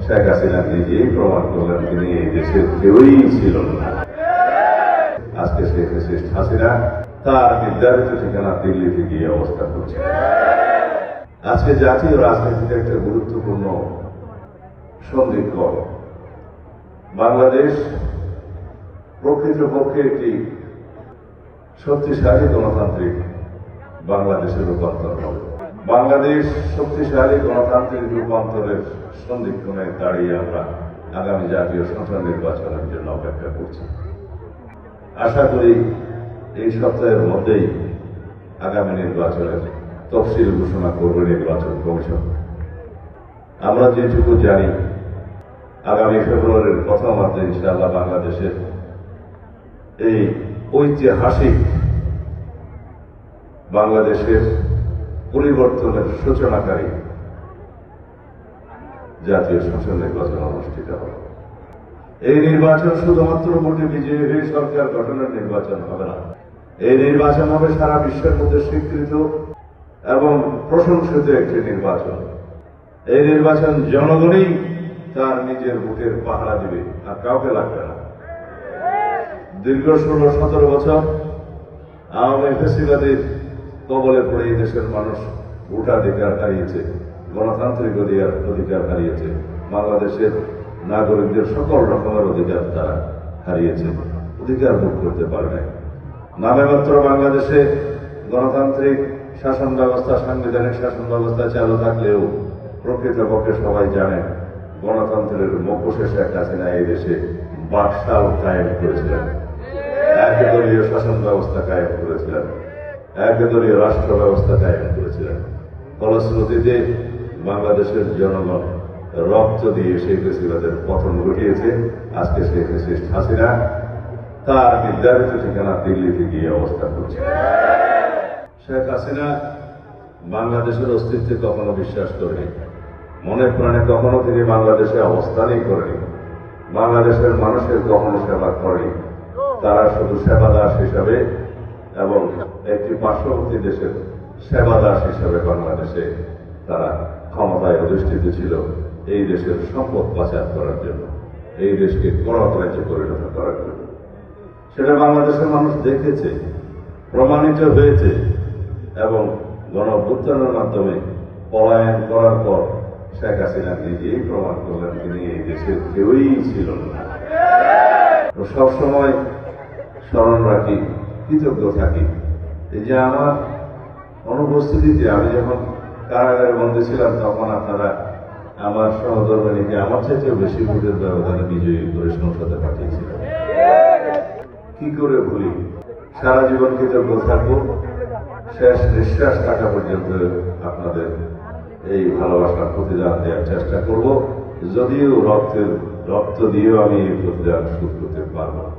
শেখ হাসিনা নিজেই প্রমাণ করলেন তিনি এই দেশের কেউই ছিল না। আজকে শেখ হাসিনা তার নির্ধারিত ঠিকানা দিল্লিতে গিয়ে অবস্থান করছে। আজকে জাতীয় রাজনীতিতে একটা গুরুত্বপূর্ণ সন্ধিক্ষণ। বাংলাদেশ প্রকৃতপক্ষে একটি শক্তিশালী গণতান্ত্রিক বাংলাদেশের রূপান্তর হবে। বাংলাদেশ শক্তিশালী গণতান্ত্রিক রূপান্তরের সন্ধিক্ষণে দাঁড়িয়ে আমরা আগামী জাতীয় সংসদ নির্বাচনের জন্য অপেক্ষা করছি। আশা করি এই সপ্তাহের মধ্যেই আগামী নির্বাচনের তফসিল ঘোষণা করবে নির্বাচন কমিশন। আমরা যেটুকু জানি, আগামী ফেব্রুয়ারির প্রথমার্ধে ইনশাআল্লাহ বাংলাদেশের এই ঐতিহাসিক বাংলাদেশের পরিবর্তনের সূচনাকারী জাতীয় সংসদ নির্বাচন অনুষ্ঠিত হবে। এই নির্বাচন শুধুমাত্র ভোটে বিজয়ী হয়ে সরকার গঠনের নির্বাচন হবে না। এই নির্বাচন হবে সারা বিশ্বের মধ্যে স্বীকৃত এবং প্রশংসিত একটি নির্বাচন। এই নির্বাচন জনগণই তার নিজের ভোটের পাহারা দিবে, আর কাউকে লাগবে না। দীর্ঘ 16-17 বছর আওয়ামী ফ্যাসিবাদের কবলে পড়ে এই দেশের মানুষ ভোটাধিকার হারিয়েছে, গণতান্ত্রিক অধিকার হারিয়েছে, বাংলাদেশের নাগরিকদের সকল রকমের অধিকার তারা হারিয়েছে, অধিকার ভোগ করতে পারে নাই। নামে মাত্র বাংলাদেশে গণতান্ত্রিক শাসন ব্যবস্থা, সাংবিধানিক শাসন ব্যবস্থা চালু থাকলেও প্রকৃতপক্ষে সবাই জানেন গণতন্ত্রের মুখোশে শেখ হাসিনা এই দেশে বাকশাল কায়েম করেছিলেন, একদলীয় শাসন ব্যবস্থা কায়েম করেছিলেন, একদলীয় রাষ্ট্র ব্যবস্থা কায়েম করেছিলেন। ফলশ্রুতিতে বাংলাদেশের জনগণ রক্ত দিয়ে শেখ হাসিনাদের পতন ঘটিয়েছে। আজকে শেখ হাসিনা তার নির্ধারিত ঠিকানা দিল্লিতে গিয়ে অবস্থান করছে। শেখ হাসিনা বাংলাদেশের অস্তিত্বে কখনো বিশ্বাস করেনি, মনে প্রাণে কখনো তিনি বাংলাদেশে অবস্থানই করেনি, বাংলাদেশের মানুষের কখনো সেবা করেনি। তারা শুধু সেবাদাস হিসাবে এবং একটি পার্শ্ববর্তী দেশের সেবাদাস হিসাবে বাংলাদেশে তারা ক্ষমতায় অধিষ্ঠিত ছিল, এই দেশের সম্পদ পাচার করার জন্য, এই দেশকে করত রাজ্যে পরিণত করার জন্য। সেটা বাংলাদেশের মানুষ দেখেছে, প্রমাণিত হয়েছে এবং গণ-অভ্যুত্থানের মাধ্যমে পলায়ন করার পর শেখ হাসিনা নিজেই প্রমাণ করলেন তিনি এই দেশের কেউই ছিল না। তো সবসময় স্মরণ রাখি, কৃতজ্ঞ থাকি এই যে আমার অনুপস্থিতিতে, আমি যখন কারাগারে বন্দী ছিলাম তখন আপনারা আমার সহধর্মিনীকে আমার চাইতেও বেশি ভোটের ব্যবধানে বিজয়ী করে সংসদে পাঠিয়েছিলেন। কি করে ভুলি? সারা জীবন কৃতজ্ঞ থাকবো, শেষ নিঃশ্বাস থাকা পর্যন্ত আপনাদের এই ভালোবাসার প্রতিদান দেওয়ার চেষ্টা করব, যদিও রক্ত দিয়েও আমি এই প্রতিদান শোধ করতে পারবো না।